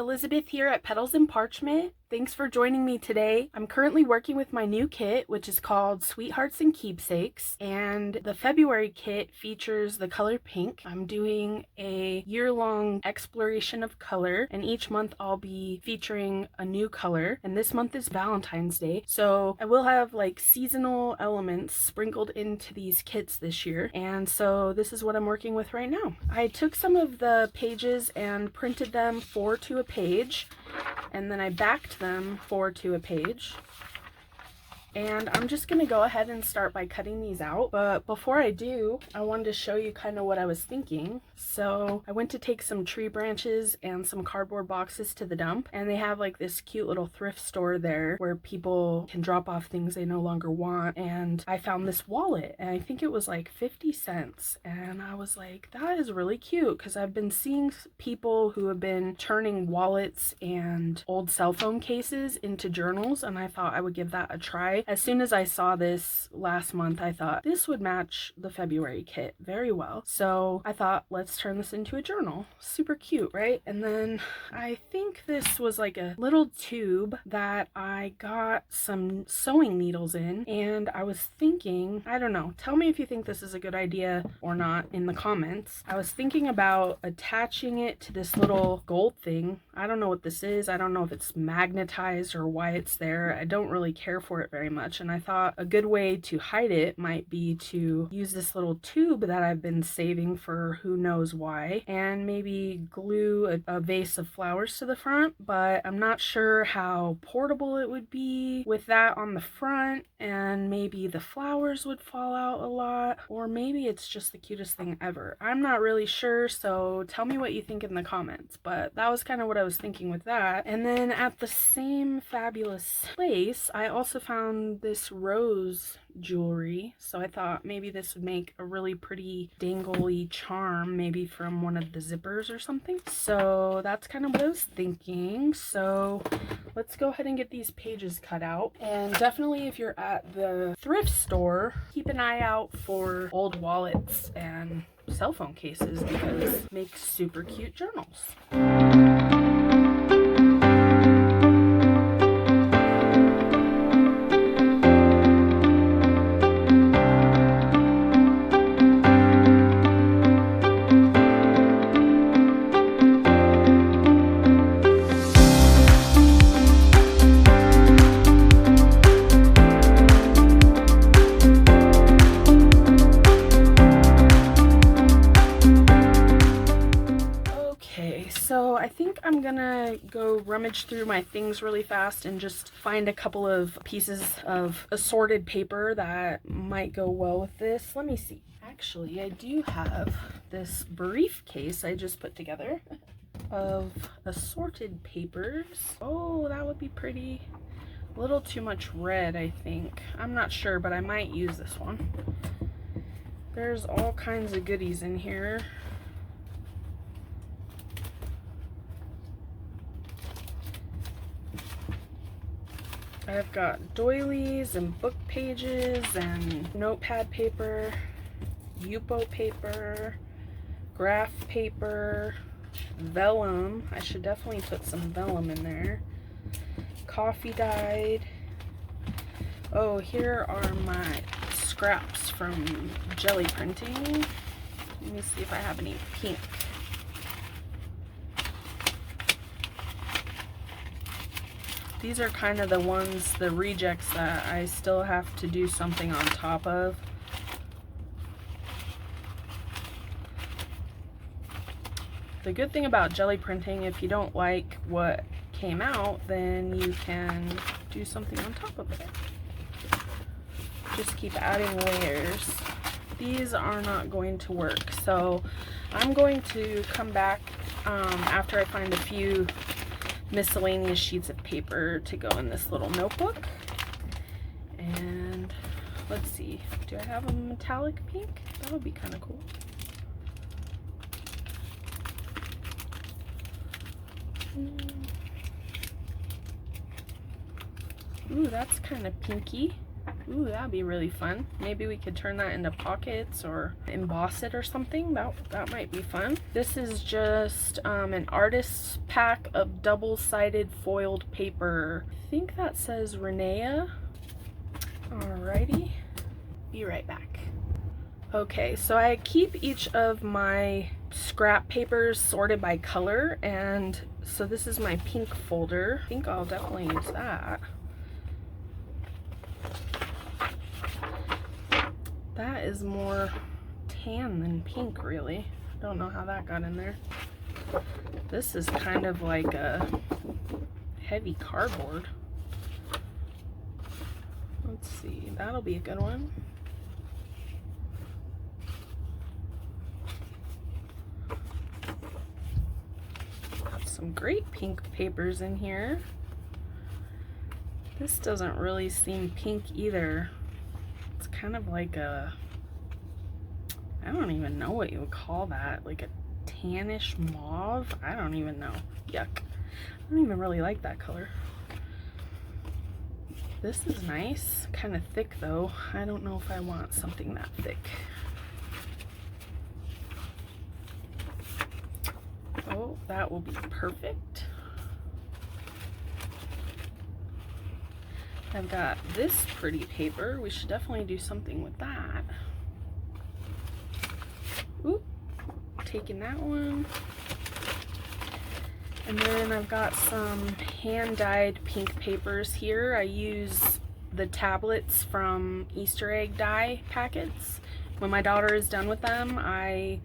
Elizabeth here at Petals and Parchment. Thanks for joining me today. I'm currently working with my new kit, which is called Sweethearts and Keepsakes, and the February kit features the color pink. I'm doing a year-long exploration of color, and each month I'll be featuring a new color, and this month is Valentine's Day, so I will have like seasonal elements sprinkled into these kits this year, and so this is what I'm working with right now. I took some of the pages and printed them 4 to a page, and then I backed them 4 to a page. And I'm just going to go ahead and start by cutting these out. But before I do, I wanted to show you kind of what I was thinking. So I went to take some tree branches and some cardboard boxes to the dump. And they have like this cute little thrift store there where people can drop off things they no longer want. And I found this wallet, and I think it was like 50 cents. And I was like, that is really cute, because I've been seeing people who have been turning wallets and old cell phone cases into journals. And I thought I would give that a try. As soon as I saw this last month, I thought this would match the February kit very well. So I thought, let's turn this into a journal. Super cute, right? And then I think this was like a little tube that I got some sewing needles in, and I was thinking, I don't know, tell me if you think this is a good idea or not in the comments. I was thinking about attaching it to this little gold thing. I don't know what this is. I don't know if it's magnetized or why it's there. I don't really care for it very much, and I thought a good way to hide it might be to use this little tube that I've been saving for who knows why, and maybe glue a vase of flowers to the front. But I'm not sure how portable it would be with that on the front, and maybe the flowers would fall out a lot, or maybe it's just the cutest thing ever. I'm not really sure, so tell me what you think in the comments. But that was kind of what I was thinking with that. And then at the same fabulous place, I also found this rose jewelry, so I thought maybe this would make a really pretty dangly charm, maybe from one of the zippers or something. So that's kind of what I was thinking. So let's go ahead and get these pages cut out. And definitely, if you're at the thrift store, keep an eye out for old wallets and cell phone cases, because it makes super cute journals. So I think I'm gonna go rummage through my things really fast and just find a couple of pieces of assorted paper that might go well with this. Let me see. Actually, I do have this briefcase I just put together of assorted papers. Oh, that would be pretty. A little too much red, I think. I'm not sure, but I might use this one. There's all kinds of goodies in here. I've got doilies and book pages and notepad paper, Yupo paper, graph paper, vellum. I should definitely put some vellum in there. Coffee dyed. Oh, here are my scraps from jelly printing. Let me see if I have any pink. These are kind of the ones, the rejects that I still have to do something on top of. The good thing about jelly printing, if you don't like what came out, then you can do something on top of it. Just keep adding layers. These are not going to work, so I'm going to come back after I find a few miscellaneous sheets of paper to go in this little notebook. And let's see, do I have a metallic pink? That would be kind of cool. Ooh, that's kind of pinky. Ooh, that'd be really fun. Maybe we could turn that into pockets or emboss it or something. That might be fun. This is just an artist's palette pack of double-sided foiled paper. I think that says Renea. Alrighty, be right back. Okay, so I keep each of my scrap papers sorted by color, and so this is my pink folder. I think I'll definitely use that. That is more tan than pink, really. Don't know how that got in there. This is kind of like a heavy cardboard. Let's see, that'll be a good one. Got some great pink papers in here. This doesn't really seem pink either. It's kind of like a, I don't even know what you would call that, like a tannish mauve. I don't even know. Yuck. I don't even really like that color. This is nice, kind of thick though. I don't know if I want something that thick. Oh, that will be perfect. I've got this pretty paper. We should definitely do something with that. Oop, taking that one. And then I've got some hand-dyed pink papers here. I use the tablets from Easter egg dye packets. When my daughter is done with them, I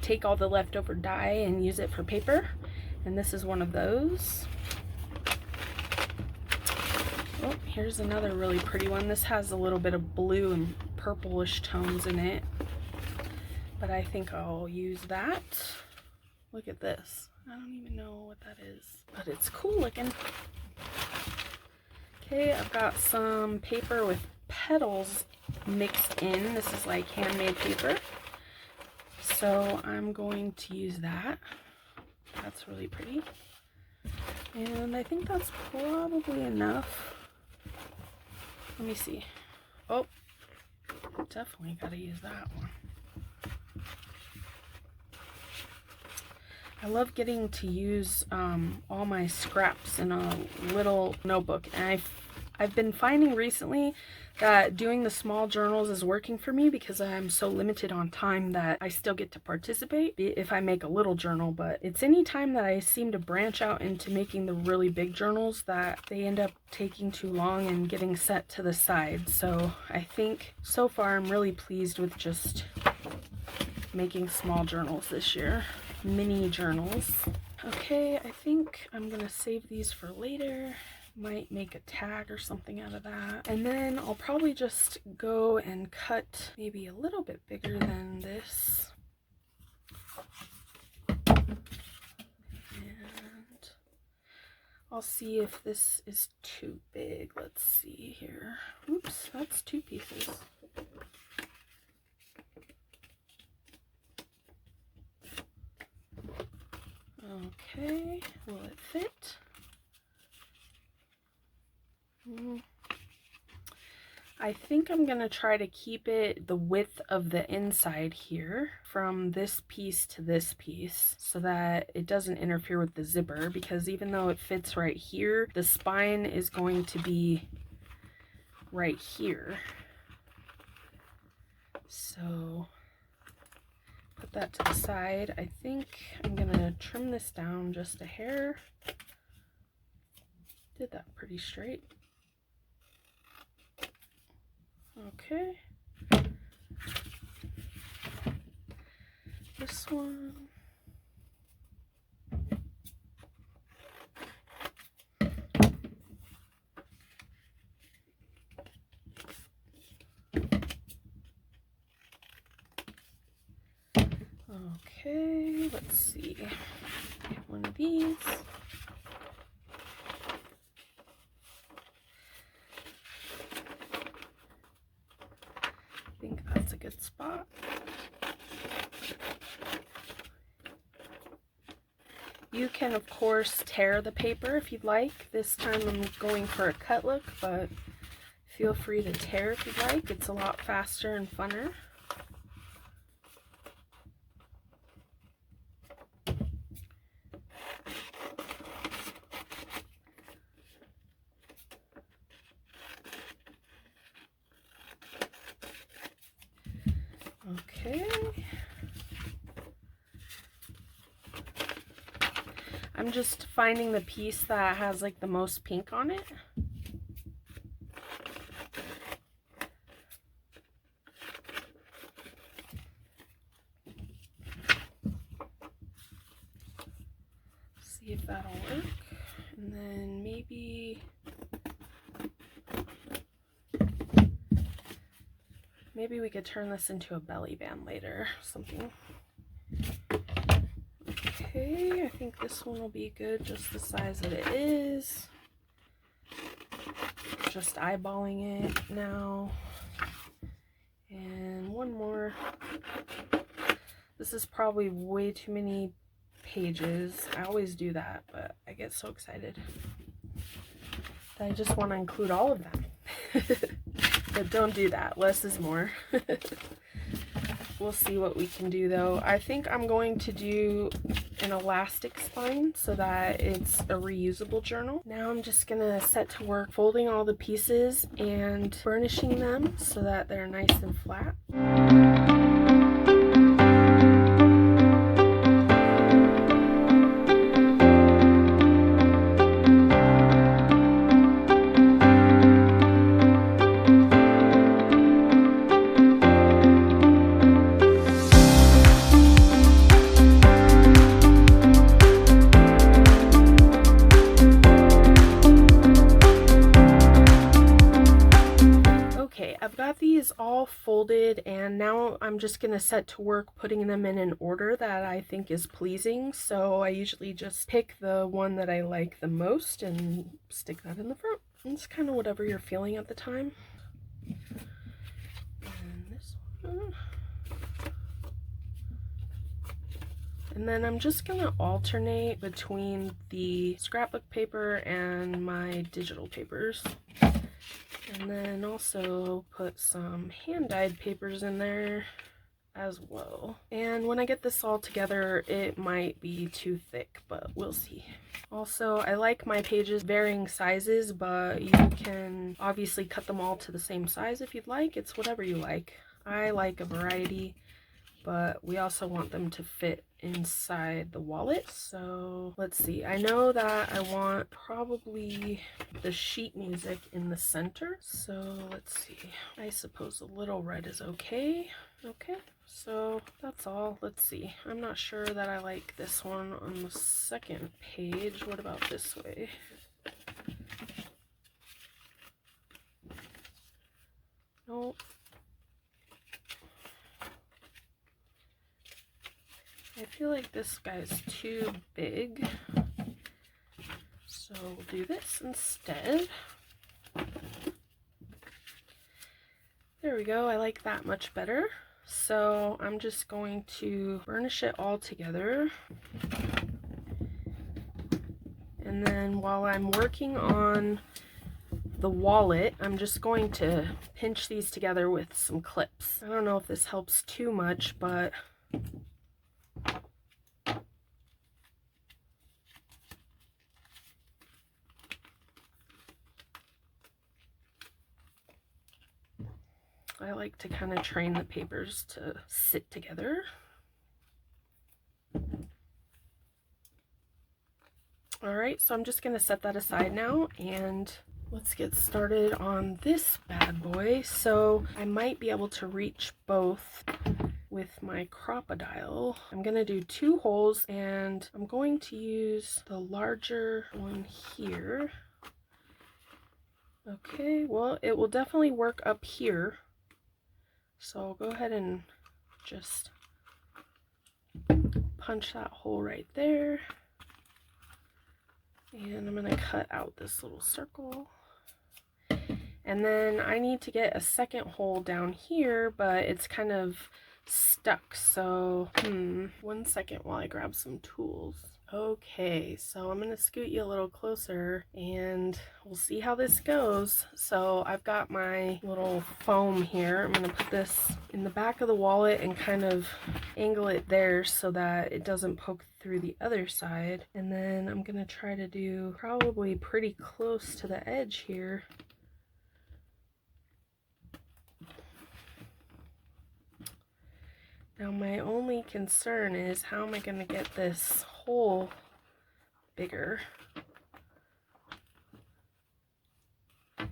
take all the leftover dye and use it for paper. And this is one of those. Oh, here's another really pretty one. This has a little bit of blue and purplish tones in it, but I think I'll use that. Look at this. I don't even know what that is, but it's cool looking. Okay, I've got some paper with petals mixed in. This is like handmade paper, so I'm going to use that. That's really pretty. And I think that's probably enough. Let me see. Oh, definitely gotta use that one. I love getting to use all my scraps in a little notebook, and I've been finding recently that doing the small journals is working for me because I'm so limited on time that I still get to participate if I make a little journal, but it's any time that I seem to branch out into making the really big journals that they end up taking too long and getting set to the side. So I think so far I'm really pleased with just making small journals this year, mini journals. Okay, I think I'm gonna save these for later. Might make a tag or something out of that. And then I'll probably just go and cut maybe a little bit bigger than this. And I'll see if this is too big. Let's see here. Oops, that's 2 pieces. Okay, will it fit? I think I'm gonna try to keep it the width of the inside here from this piece to this piece so that it doesn't interfere with the zipper, because even though it fits right here, the spine is going to be right here. So put that to the side. I think I'm gonna trim this down just a hair. Did that pretty straight. Okay. This one. Okay, let's see. Get one of these. I think that's a good spot. You can, of course, tear the paper if you'd like. This time I'm going for a cut look, but feel free to tear if you'd like. It's a lot faster and funner. Okay. I'm just finding the piece that has like the most pink on it. See if that'll work. And then maybe we could turn this into a belly band later, something. Okay, I think this one will be good, just the size that it is. Just eyeballing it now. And one more. This is probably way too many pages. I always do that, but I get so excited that I just want to include all of them. But don't do that. Less is more. We'll see what we can do though. I think I'm going to do an elastic spine so that it's a reusable journal. Now I'm just gonna set to work folding all the pieces and burnishing them so that they're nice and flat. I've got these all folded and now I'm just going to set to work putting them in an order that I think is pleasing. So I usually just pick the one that I like the most and stick that in the front. It's kind of whatever you're feeling at the time. And this one. And then I'm just going to alternate between the scrapbook paper and my digital papers. And then also put some hand-dyed papers in there as well. And when I get this all together, it might be too thick, but we'll see. Also, I like my pages varying sizes, but you can obviously cut them all to the same size if you'd like. It's whatever you like. I like a variety, but we also want them to fit inside the wallet. So let's see, I know that I want probably the sheet music in the center, so let's see, I suppose a little red is okay. Okay, so that's all. Let's see, I'm not sure that I like this one on the second page. What about this way? Nope. I feel like this guy's too big, so we'll do this instead. There we go, I like that much better. So I'm just going to burnish it all together. And then while I'm working on the wallet, I'm just going to pinch these together with some clips. I don't know if this helps too much, but I like to kind of train the papers to sit together. Alright, so I'm just going to set that aside now and let's get started on this bad boy. So I might be able to reach both with my crocodile. I'm going to do 2 holes and I'm going to use the larger one here. Okay, well, it will definitely work up here. So I'll go ahead and just punch that hole right there. And I'm going to cut out this little circle. And then I need to get a second hole down here, but it's kind of stuck. So, 1 second while I grab some tools. Okay, so I'm going to scoot you a little closer and we'll see how this goes. So I've got my little foam here. I'm going to put this in the back of the wallet and kind of angle it there so that it doesn't poke through the other side. And then I'm going to try to do probably pretty close to the edge here. Now my only concern is how am I going to get this hole bigger? I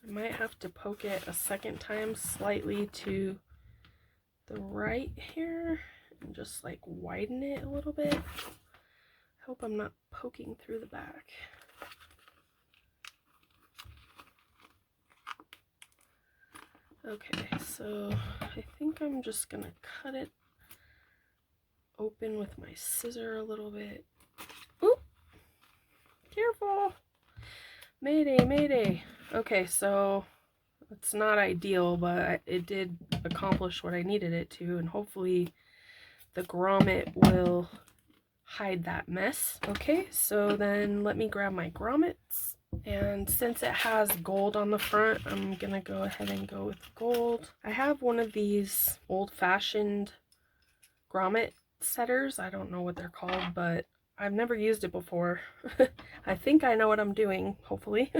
might have to poke it a second time slightly to the right here and just like widen it a little bit. I hope I'm not poking through the back. Okay, so I think I'm just gonna cut it open with my scissor a little bit. Oop! Careful! Mayday, mayday! Okay, so it's not ideal, but it did accomplish what I needed it to, and hopefully the grommet will hide that mess. Okay, so then let me grab my grommets. And since it has gold on the front, I'm gonna go ahead and go with gold. I have one of these old-fashioned grommet setters. I don't know what they're called, but I've never used it before. I think I know what I'm doing, hopefully.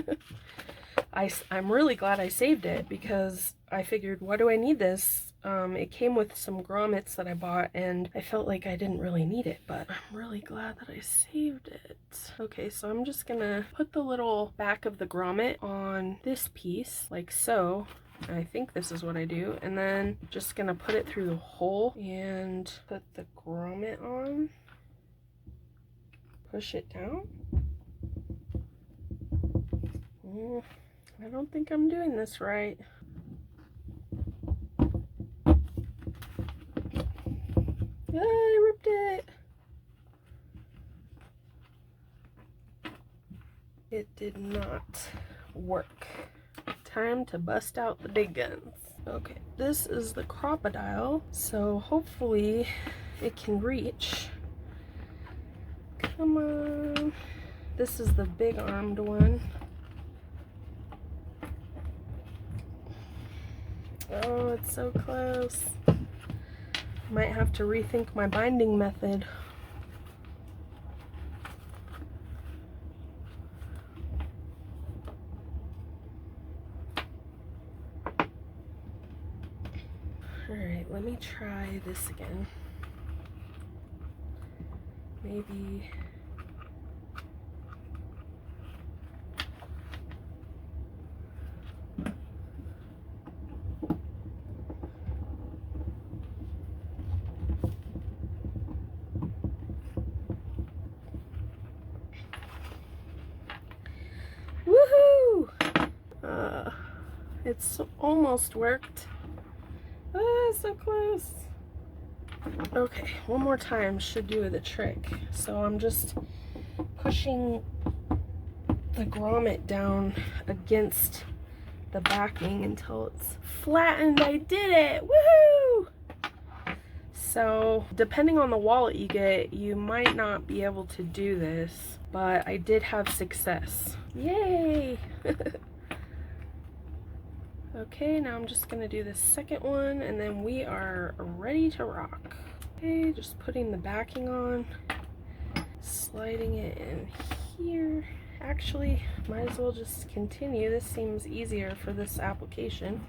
I'm really glad I saved it because I figured, why do I need this? It came with some grommets that I bought and I felt like I didn't really need it, but I'm really glad that I saved it. Okay, so I'm just gonna put the little back of the grommet on this piece, like so. I think this is what I do. And then just gonna put it through the hole and put the grommet on. Push it down. I don't think I'm doing this right. I ripped it. It did not work. Time to bust out the big guns. Okay, this is the crocodile, so hopefully it can reach. Come on. This is the big armed one. Oh, it's so close. Might have to rethink my binding method. Alright, let me try this again. Maybe... Woohoo! It's almost worked. Ah, so close. Okay, one more time should do the trick. So I'm just pushing the grommet down against the backing until it's flattened. I did it! Woohoo! So depending on the wallet you get, you might not be able to do this, but I did have success. Yay! Okay, now I'm just gonna do the second one and then we are ready to rock. Okay, just putting the backing on, sliding it in here. Actually, might as well just continue. This seems easier for this application.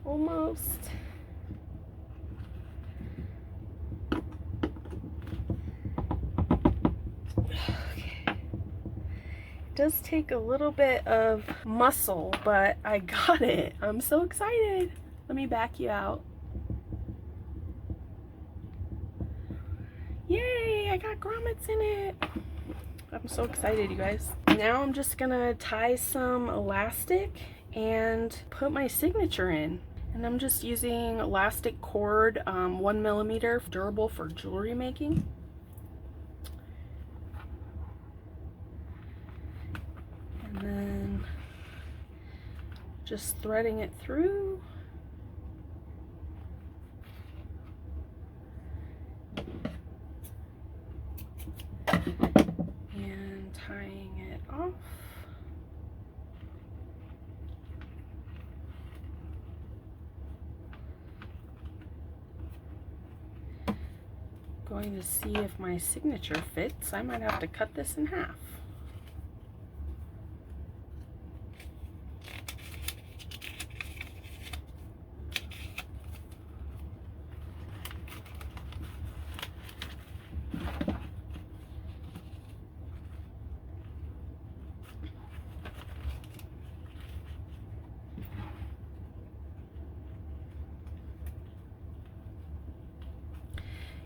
Almost. Does take a little bit of muscle, but I got it. I'm so excited. Let me back you out. Yay, I got grommets in it. I'm so excited, you guys. Now I'm just gonna tie some elastic and put my signature in. And I'm just using elastic cord, 1mm, durable for jewelry making. And then just threading it through. And tying it off. going to see if my signature fits. I might have to cut this in half.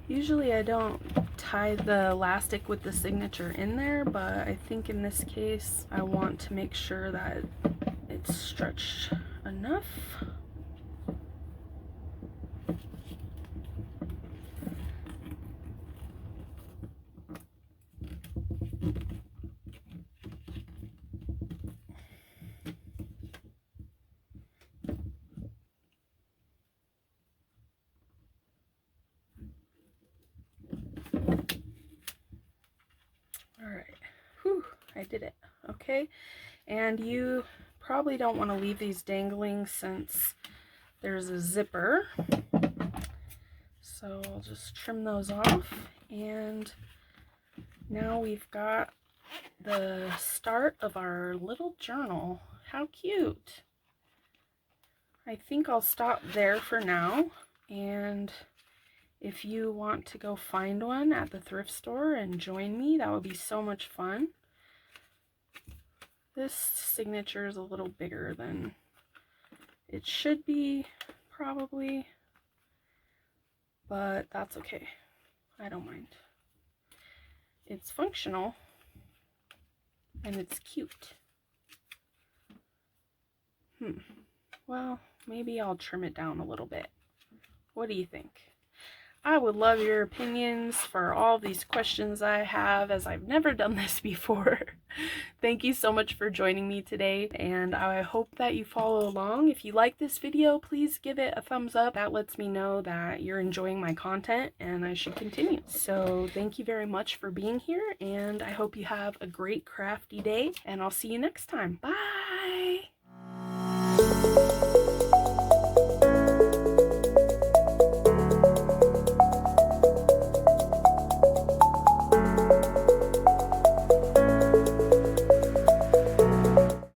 Usually I don't tie the elastic with the signature in there, but I think in this case I want to make sure that it's stretched enough. Alright, whew, I did it. Okay, and you probably don't want to leave these dangling since there's a zipper. So I'll just trim those off, and now we've got the start of our little journal. How cute! I think I'll stop there for now, and if you want to go find one at the thrift store and join me, that would be so much fun. This signature is a little bigger than it should be, probably, but that's okay. I don't mind. It's functional and it's cute. Well, maybe I'll trim it down a little bit. What do you think? I would love your opinions for all these questions I have, as I've never done this before. Thank you so much for joining me today, and I hope that you follow along. If you like this video, please give it a thumbs up. That lets me know that you're enjoying my content and I should continue. So thank you very much for being here, and I hope you have a great crafty day, and I'll see you next time. Bye!